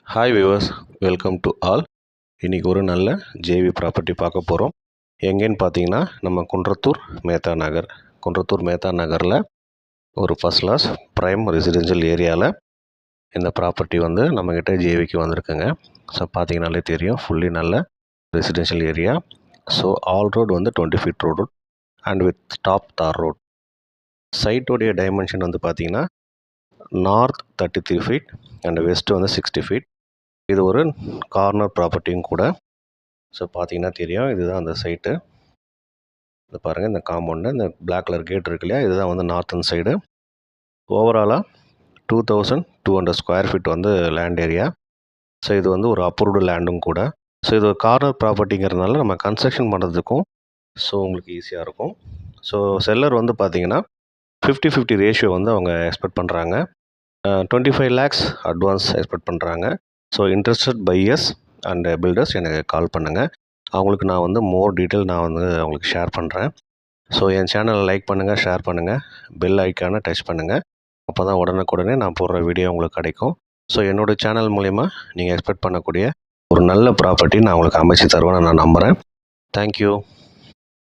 Hi viewers, welcome to all. இன்றைக்கி ஒரு நல்ல ஜேவி ப்ராப்பர்ட்டி பார்க்க போகிறோம். எங்கேன்னு பார்த்தீங்கன்னா நம்ம குன்றத்தூர் மேத்தா நகரில் ஒரு ஃபஸ்ட் கிளாஸ் ப்ரைம் ரெசிடென்ஷியல் ஏரியாவில் இந்த ப்ராப்பர்ட்டி வந்து நம்மக்கிட்ட ஜேவிக்கு வந்திருக்குங்க. ஸோ பார்த்தீங்கனாலே தெரியும், ஃபுல்லி நல்ல residential area. So all road வந்து 20 feet road and with top tar road. சைட்டோடைய டைமென்ஷன் வந்து பார்த்தீங்கன்னா நார்த் 33 ஃபீட் அண்ட் வெஸ்ட்டு வந்து 60 ஃபீட். இது ஒரு கார்னர் ப்ராப்பர்ட்டியும் கூட. ஸோ பார்த்தீங்கன்னா தெரியும், இதுதான் அந்த சைட்டு. இது பாருங்கள், இந்த காம்பவுண்டு, இந்த பிளாக் கலர் கேட் இருக்கு இல்லையா, இதுதான் வந்து நார்த்தன் சைடு. ஓவராலாக 2200 ஸ்கொயர் ஃபீட் வந்து லேண்ட் ஏரியா. ஸோ இது வந்து ஒரு அப்ரூவ்டு லேண்டும் கூட. ஸோ இது ஒரு கார்னர் ப்ராப்பர்ட்டிங்கிறதுனால நம்ம கன்ஸ்ட்ரக்ஷன் பண்ணுறதுக்கும் ஸோ உங்களுக்கு ஈஸியாக இருக்கும். ஸோ செல்லர் வந்து பார்த்தீங்கன்னா 50-50 ரேஷியோ வந்து அவங்க எக்ஸ்பெக்ட் பண்ணுறாங்க. 25 lakhs அட்வான்ஸ் எக்ஸ்பெக்ட் பண்ணுறாங்க. So interested buyers and filters எனக்கு கால் பண்ணுங்கள். அவங்களுக்கு நான் வந்து மோர் டீட்டெயில் நான் வந்து அவங்களுக்கு ஷேர் பண்ணுறேன். ஸோ என் சேனலை லைக் பண்ணுங்கள், ஷேர் பண்ணுங்கள், பெல் ஐக்கானை டச் பண்ணுங்கள். அப்போ தான் உடனுக்குடனே நான் போடுற வீடியோ உங்களுக்கு கிடைக்கும். ஸோ என்னோடய சேனல் மூலிமா நீங்கள் எக்ஸ்பெக்ட் பண்ணக்கூடிய ஒரு நல்ல ப்ராப்பர்ட்டி நான் உங்களுக்கு அமைச்சு தருவேன்னு நான் நம்புகிறேன். தேங்க்யூ.